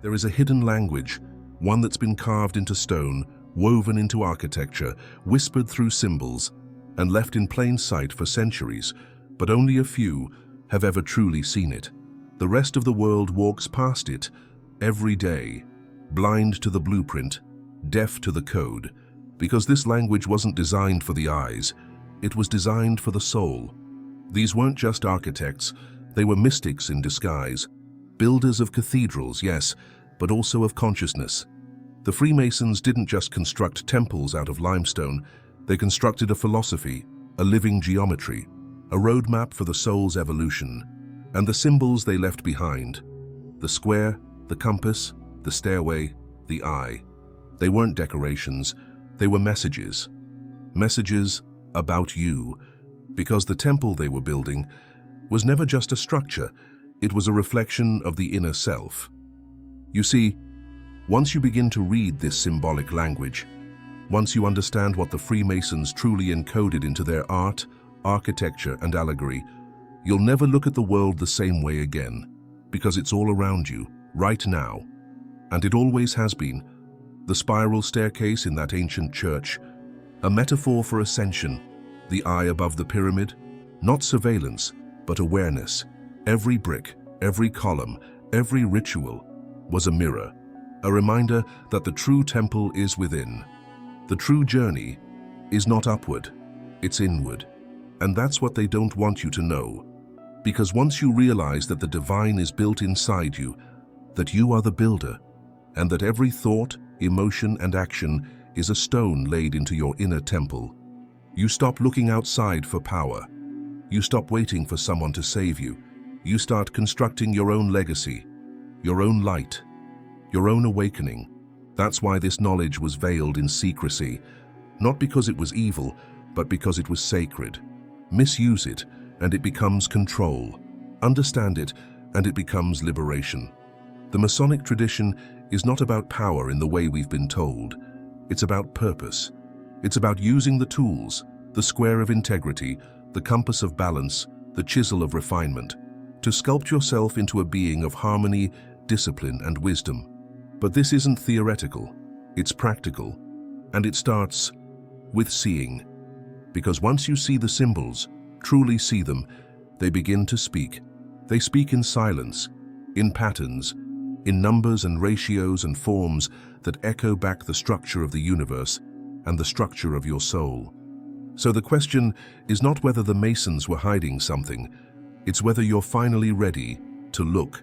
There is a hidden language, one that's been carved into stone, woven into architecture, whispered through symbols, and left in plain sight for centuries, but only a few have ever truly seen it. The rest of the world walks past it every day, blind to the blueprint, deaf to the code, because this language wasn't designed for the eyes, it was designed for the soul. These weren't just architects, they were mystics in disguise, builders of cathedrals, yes, but also of consciousness. The Freemasons didn't just construct temples out of limestone, they constructed a philosophy, a living geometry, a roadmap for the soul's evolution, and the symbols they left behind, the square, the compass, the stairway, the eye. They weren't decorations, they were messages. Messages about you, because the temple they were building was never just a structure, it was a reflection of the inner self. You see, once you begin to read this symbolic language, once you understand what the Freemasons truly encoded into their art, architecture, and allegory, you'll never look at the world the same way again, because it's all around you, right now. And it always has been. The spiral staircase in that ancient church, a metaphor for ascension, the eye above the pyramid, not surveillance, but awareness. Every brick, every column, every ritual was a mirror, a reminder that the true temple is within. The true journey is not upward, it's inward. And that's what they don't want you to know. Because once you realize that the divine is built inside you, that you are the builder, and that every thought, emotion, and action is a stone laid into your inner temple, you stop looking outside for power. You stop waiting for someone to save you. You start constructing your own legacy, your own light, your own awakening. That's why this knowledge was veiled in secrecy, not because it was evil, but because it was sacred. Misuse it, and it becomes control. Understand it, and it becomes liberation. The Masonic tradition is not about power in the way we've been told. It's about purpose. It's about using the tools, the square of integrity, the compass of balance, the chisel of refinement, to sculpt yourself into a being of harmony, discipline, and wisdom. But this isn't theoretical, it's practical, and it starts with seeing. Because once you see the symbols, truly see them, they begin to speak. They speak in silence, in patterns, in numbers and ratios and forms that echo back the structure of the universe and the structure of your soul. So the question is not whether the Masons were hiding something, it's whether you're finally ready to look.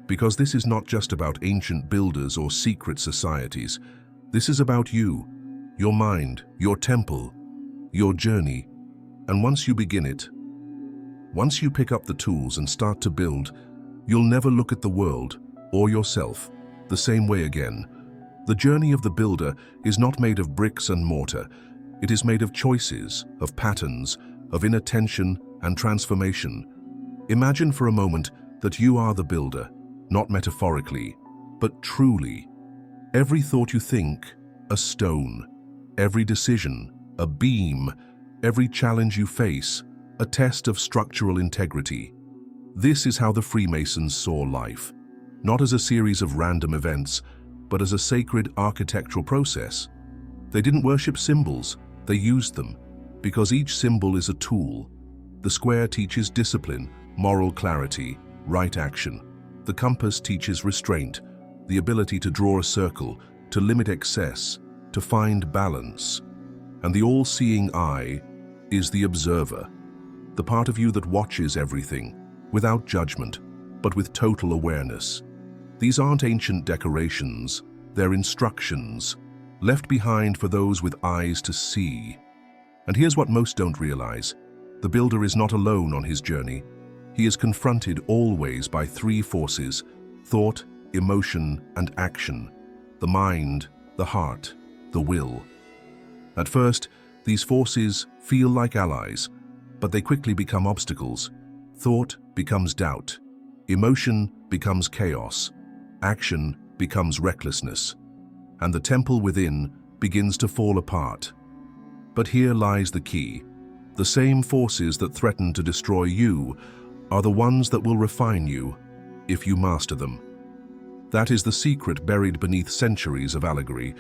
Because this is not just about ancient builders or secret societies. This is about you, your mind, your temple, your journey. And once you begin it, once you pick up the tools and start to build, you'll never look at the world or yourself the same way again. The journey of the builder is not made of bricks and mortar. It is made of choices, of patterns, of inner tension and transformation. Imagine for a moment that you are the builder, not metaphorically, but truly. Every thought you think, a stone. Every decision, a beam. Every challenge you face, a test of structural integrity. This is how the Freemasons saw life, not as a series of random events, but as a sacred architectural process. They didn't worship symbols, they used them, because each symbol is a tool. The square teaches discipline, moral clarity, right action. The compass teaches restraint, the ability to draw a circle, to limit excess, to find balance. And the all-seeing eye is the observer, the part of you that watches everything, without judgment, but with total awareness. These aren't ancient decorations, they're instructions, left behind for those with eyes to see. And here's what most don't realize. The builder is not alone on his journey. He is confronted always by three forces: thought, emotion, and action. The mind, the heart, the will. At first, these forces feel like allies, but they quickly become obstacles. Thought becomes doubt. Emotion becomes chaos. Action becomes recklessness. And the temple within begins to fall apart. But here lies the key. The same forces that threaten to destroy you are the ones that will refine you if you master them. That is the secret buried beneath centuries of allegory.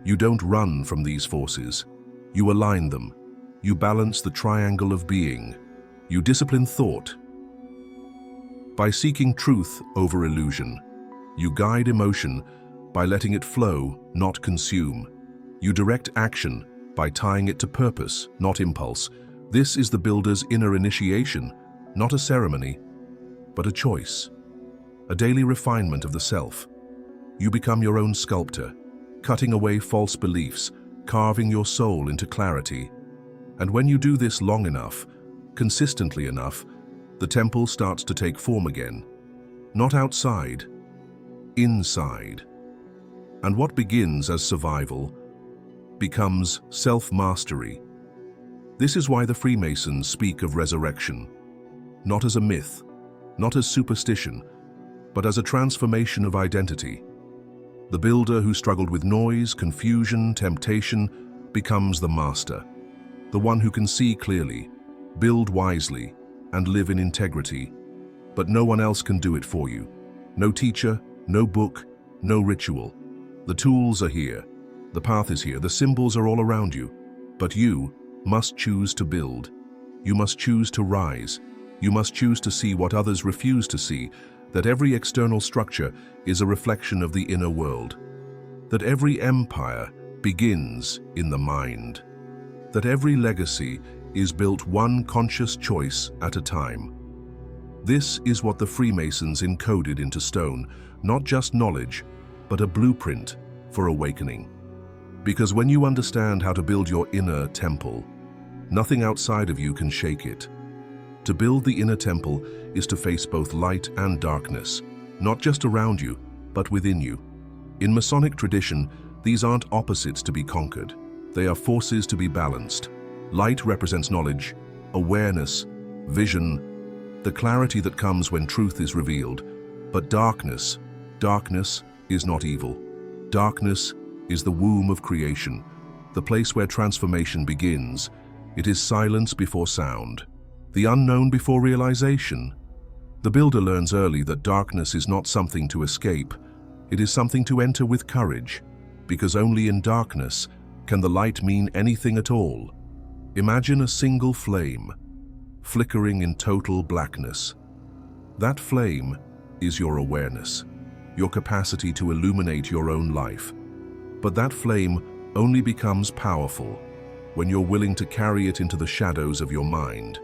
You don't run from these forces. You align them. You balance the triangle of being. You discipline thought. By seeking truth over illusion, you guide emotion by letting it flow, not consume. You direct action by tying it to purpose, not impulse. This is the builder's inner initiation, not a ceremony, but a choice, a daily refinement of the self. You become your own sculptor, cutting away false beliefs, carving your soul into clarity. And when you do this long enough, consistently enough, the temple starts to take form again. Not outside, inside. And what begins as survival becomes self-mastery. This is why the Freemasons speak of resurrection, not as a myth, not as superstition, but as a transformation of identity. The builder who struggled with noise, confusion, temptation becomes the master, the one who can see clearly, build wisely, and live in integrity. But no one else can do it for you. No teacher, no book, no ritual. The tools are here, the path is here, the symbols are all around you. But you must choose to build. You must choose to rise. You must choose to see what others refuse to see, that every external structure is a reflection of the inner world, that every empire begins in the mind, that every legacy is built one conscious choice at a time. This is what the Freemasons encoded into stone, not just knowledge, but a blueprint for awakening. Because when you understand how to build your inner temple, nothing outside of you can shake it. To build the inner temple is to face both light and darkness, not just around you, but within you. In Masonic tradition, these aren't opposites to be conquered. They are forces to be balanced. Light represents knowledge, awareness, vision, the clarity that comes when truth is revealed. But darkness is not evil. Darkness is the womb of creation, the place where transformation begins. It is silence before sound, the unknown before realization. The builder learns early that darkness is not something to escape. It is something to enter with courage, because only in darkness can the light mean anything at all. Imagine a single flame, flickering in total blackness. That flame is your awareness, your capacity to illuminate your own life. But that flame only becomes powerful when you're willing to carry it into the shadows of your mind.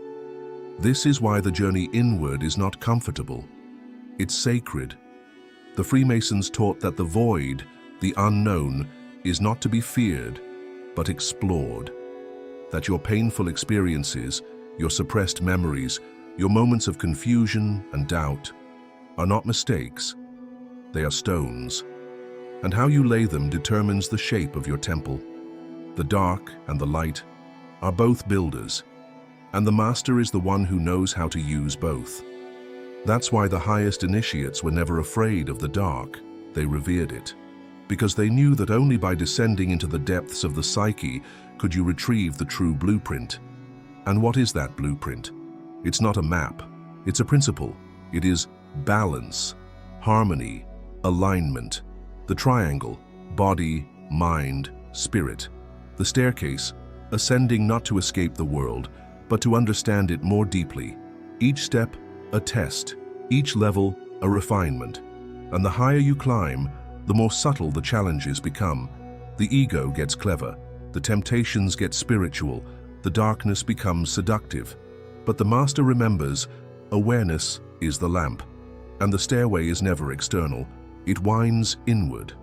This is why the journey inward is not comfortable. It's sacred. The Freemasons taught that the void, the unknown, is not to be feared, but explored. That your painful experiences, your suppressed memories, your moments of confusion and doubt are not mistakes. They are stones. And how you lay them determines the shape of your temple. The dark and the light are both builders, and the master is the one who knows how to use both. That's why the highest initiates were never afraid of the dark. They revered it, because they knew that only by descending into the depths of the psyche could you retrieve the true blueprint. And what is that blueprint? It's not a map, it's a principle. It is balance, harmony, alignment. The triangle, body, mind, spirit. The staircase, ascending not to escape the world, but to understand it more deeply. Each step, a test. Each level, a refinement. And the higher you climb, the more subtle the challenges become. The ego gets clever. The temptations get spiritual. The darkness becomes seductive. But the master remembers, awareness is the lamp. And the stairway is never external. It winds inward.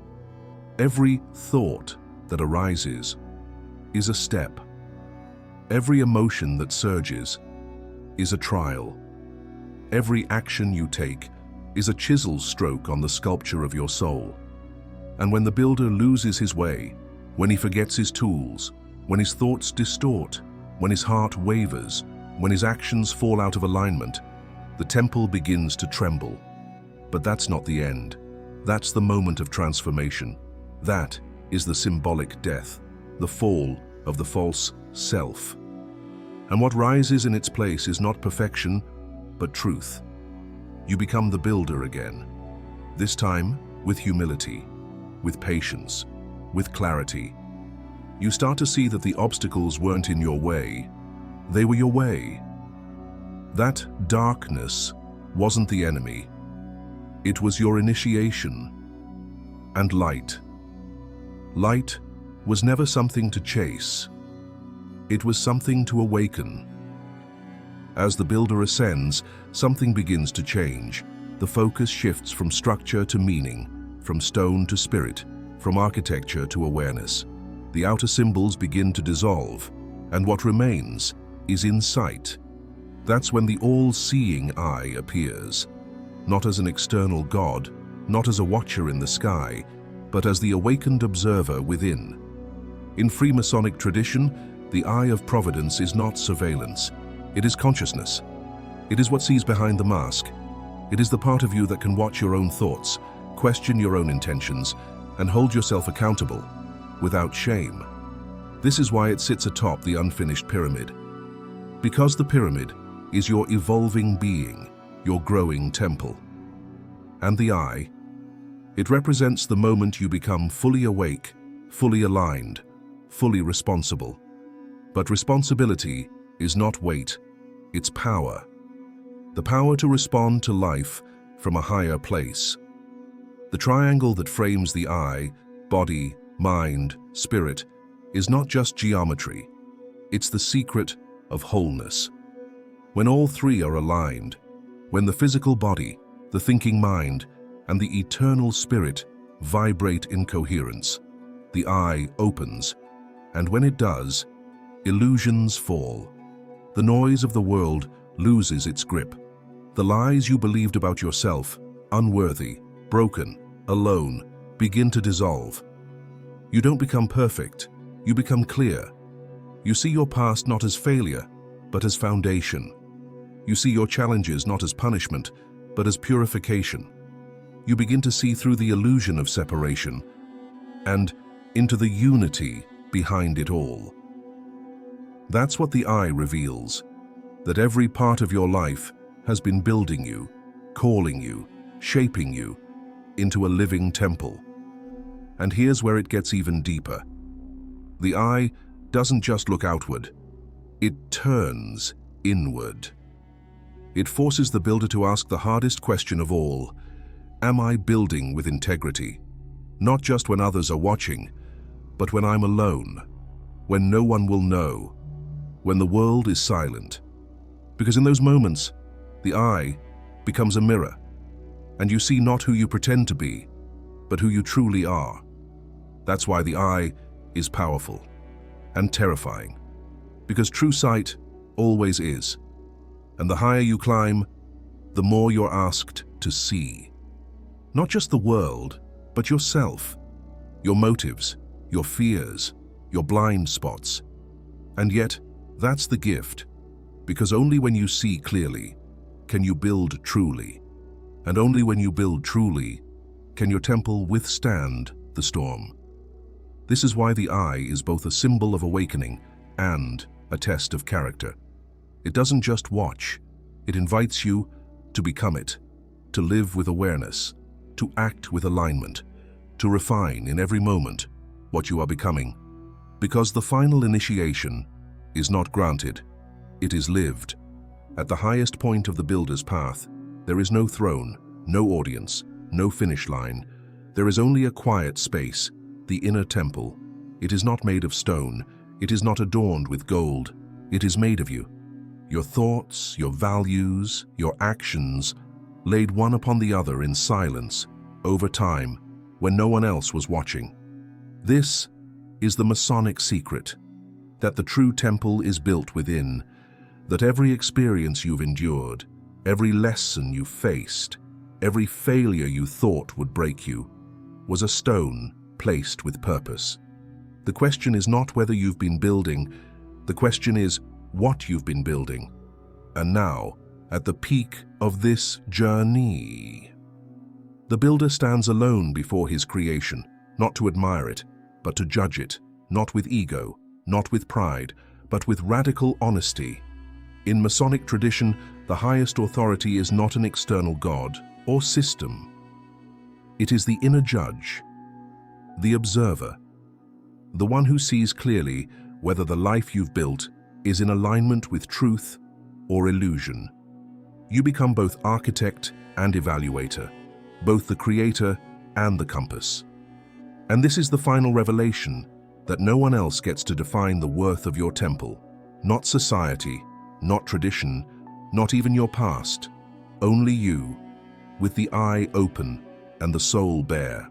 Every thought that arises is a step. Every emotion that surges is a trial. Every action you take is a chisel stroke on the sculpture of your soul. And when the builder loses his way, when he forgets his tools, when his thoughts distort, when his heart wavers, when his actions fall out of alignment, the temple begins to tremble. But that's not the end. That's the moment of transformation. That is the symbolic death, the fall of the false self. And what rises in its place is not perfection, but truth. You become the builder again. This time, with humility, with patience, with clarity. You start to see that the obstacles weren't in your way, they were your way. That darkness wasn't the enemy, it was your initiation. And light. Light was never something to chase, it was something to awaken. As the builder ascends, something begins to change. The focus shifts from structure to meaning, from stone to spirit, from architecture to awareness. The outer symbols begin to dissolve, and what remains is insight. That's when the all-seeing eye appears, not as an external god, not as a watcher in the sky, but as the awakened observer within. In Freemasonic tradition, the eye of providence is not surveillance, it is consciousness. It is what sees behind the mask. It is the part of you that can watch your own thoughts, question your own intentions, and hold yourself accountable, without shame. This is why it sits atop the unfinished pyramid. Because the pyramid is your evolving being, your growing temple. And the eye, it represents the moment you become fully awake, fully aligned, fully responsible. But responsibility is not weight, it's power. The power to respond to life from a higher place. The triangle that frames the eye, body, mind, spirit, is not just geometry, it's the secret of wholeness. When all three are aligned, when the physical body, the thinking mind, and the eternal spirit vibrate in coherence, the eye opens, and when it does, illusions fall. The noise of the world loses its grip. The lies you believed about yourself, unworthy, broken, alone, begin to dissolve. You don't become perfect, you become clear. You see your past not as failure, but as foundation. You see your challenges not as punishment, but as purification. You begin to see through the illusion of separation and into the unity behind it all. That's what the eye reveals, that every part of your life has been building you, calling you, shaping you into a living temple. And here's where it gets even deeper. The eye doesn't just look outward, it turns inward. It forces the builder to ask the hardest question of all: am I building with integrity? Not just when others are watching, but when I'm alone, when no one will know, when the world is silent. Because in those moments, the eye becomes a mirror, and you see not who you pretend to be, but who you truly are. That's why the eye is powerful and terrifying, because true sight always is. And the higher you climb, the more you're asked to see. Not just the world, but yourself, your motives, your fears, your blind spots. And yet, that's the gift, because only when you see clearly can you build truly. And only when you build truly can your temple withstand the storm. This is why the eye is both a symbol of awakening and a test of character. It doesn't just watch, it invites you to become it, to live with awareness, to act with alignment, to refine in every moment what you are becoming. Because the final initiation is not granted, it is lived. At the highest point of the builder's path, there is no throne, no audience, no finish line. There is only a quiet space, the inner temple. It is not made of stone, it is not adorned with gold, it is made of you. Your thoughts, your values, your actions, laid one upon the other in silence, over time, when no one else was watching. This is the Masonic secret, that the true temple is built within, that every experience you've endured, every lesson you faced, every failure you thought would break you, was a stone placed with purpose. The question is not whether you've been building, the question is what you've been building. And now, at the peak of this journey, the builder stands alone before his creation, not to admire it, but to judge it, not with ego, not with pride, but with radical honesty. In Masonic tradition, the highest authority is not an external god or system. It is the inner judge, the observer, the one who sees clearly whether the life you've built is in alignment with truth or illusion. You become both architect and evaluator, both the creator and the compass. And this is the final revelation, that no one else gets to define the worth of your temple. Not society, not tradition, not even your past. Only you, with the eye open and the soul bare.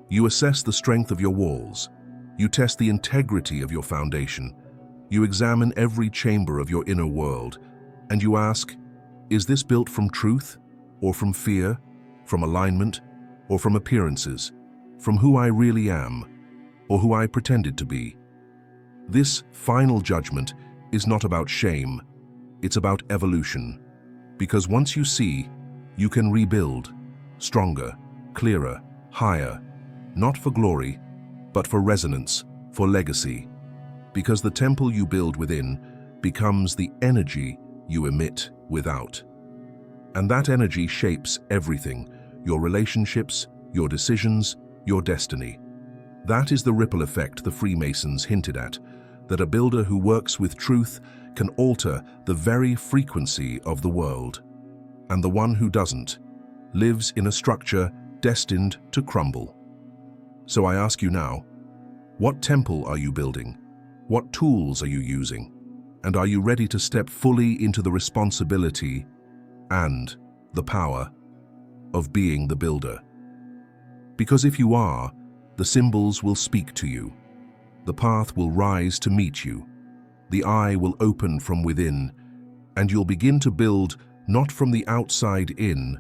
You assess the strength of your walls. You test the integrity of your foundation. You examine every chamber of your inner world, and you ask, is this built from truth, or from fear, from alignment, or from appearances, from who I really am, or who I pretended to be? This final judgment is not about shame, it's about evolution. Because once you see, you can rebuild, stronger, clearer, higher, not for glory, but for resonance, for legacy. Because the temple you build within becomes the energy you emit without. And that energy shapes everything, your relationships, your decisions, your destiny. That is the ripple effect the Freemasons hinted at, that a builder who works with truth can alter the very frequency of the world. And the one who doesn't lives in a structure destined to crumble. So I ask you now, what temple are you building? What tools are you using? And are you ready to step fully into the responsibility and the power of being the builder? Because if you are, the symbols will speak to you. The path will rise to meet you. The eye will open from within, and you'll begin to build not from the outside in,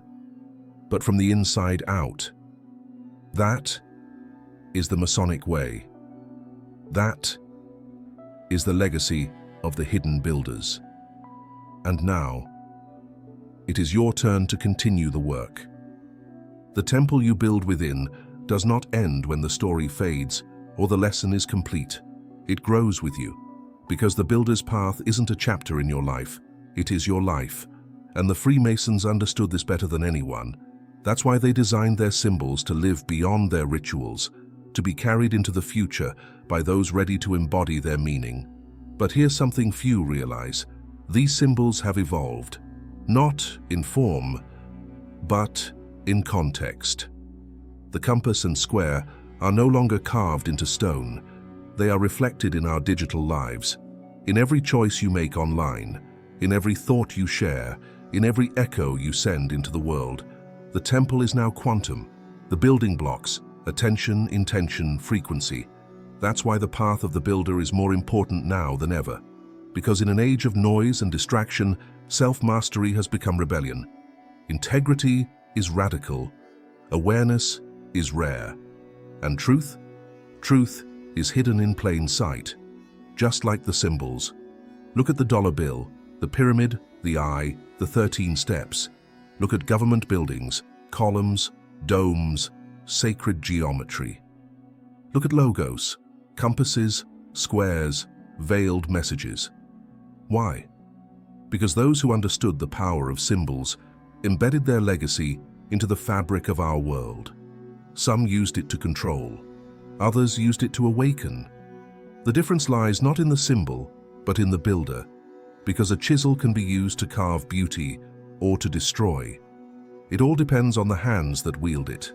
but from the inside out. That is the Masonic way. That is the legacy of the hidden builders. And now, it is your turn to continue the work. The temple you build within does not end when the story fades or the lesson is complete. It grows with you, because the builder's path isn't a chapter in your life, it is your life. And the Freemasons understood this better than anyone. That's why they designed their symbols to live beyond their rituals, to be carried into the future by those ready to embody their meaning. But here's something few realize. These symbols have evolved, not in form, but in context. The compass and square are no longer carved into stone. They are reflected in our digital lives, in every choice you make online, in every thought you share, in every echo you send into the world. The temple is now quantum, the building blocks, attention, intention, frequency. That's why the path of the builder is more important now than ever. Because in an age of noise and distraction, self-mastery has become rebellion. Integrity is radical. Awareness is rare. And truth? Truth is hidden in plain sight. Just like the symbols. Look at the dollar bill, the pyramid, the eye, the 13 steps. Look at government buildings, columns, domes, sacred geometry. Look at logos, compasses, squares, veiled messages. Why? Because those who understood the power of symbols embedded their legacy into the fabric of our world. Some used it to control, others used it to awaken. The difference lies not in the symbol, but in the builder, because a chisel can be used to carve beauty or to destroy. It all depends on the hands that wield it.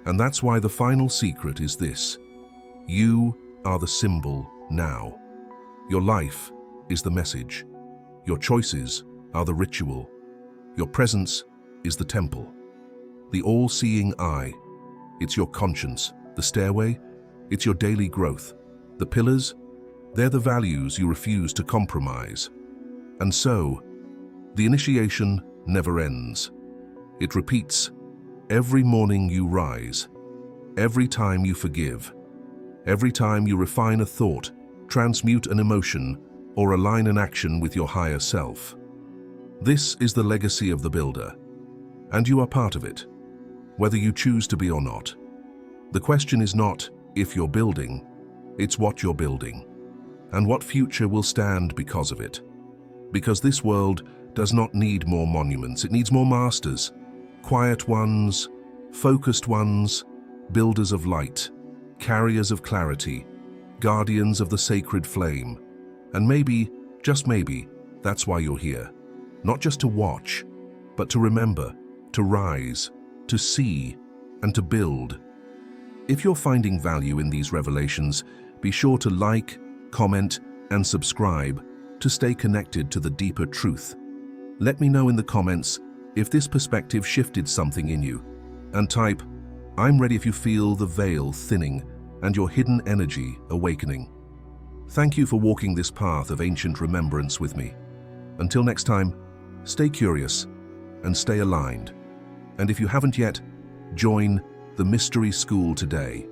And that's why the final secret is this: you are the symbol now. Your life is the message. Your choices are the ritual. Your presence is the temple. The all-seeing eye. It's your conscience. The stairway, it's your daily growth. The pillars, they're the values you refuse to compromise. And so, the initiation never ends. It repeats every morning you rise, every time you forgive, every time you refine a thought, transmute an emotion, or align an action with your higher self. This is the legacy of the builder, and you are part of it, whether you choose to be or not. The question is not if you're building, it's what you're building, and what future will stand because of it. Because this world does not need more monuments, it needs more masters, quiet ones, Focused ones, builders of light, carriers of clarity, guardians of the sacred flame. And maybe, just maybe, that's why you're here. Not just to watch, but to remember, to rise, to see, and to build. If you're finding value in these revelations, be sure to like, comment, and subscribe to stay connected to the deeper truth. Let me know in the comments if this perspective shifted something in you, and type, "I'm ready" if you feel the veil thinning and your hidden energy awakening. Thank you for walking this path of ancient remembrance with me. Until next time, stay curious and stay aligned. And if you haven't yet, join the Mystery School today.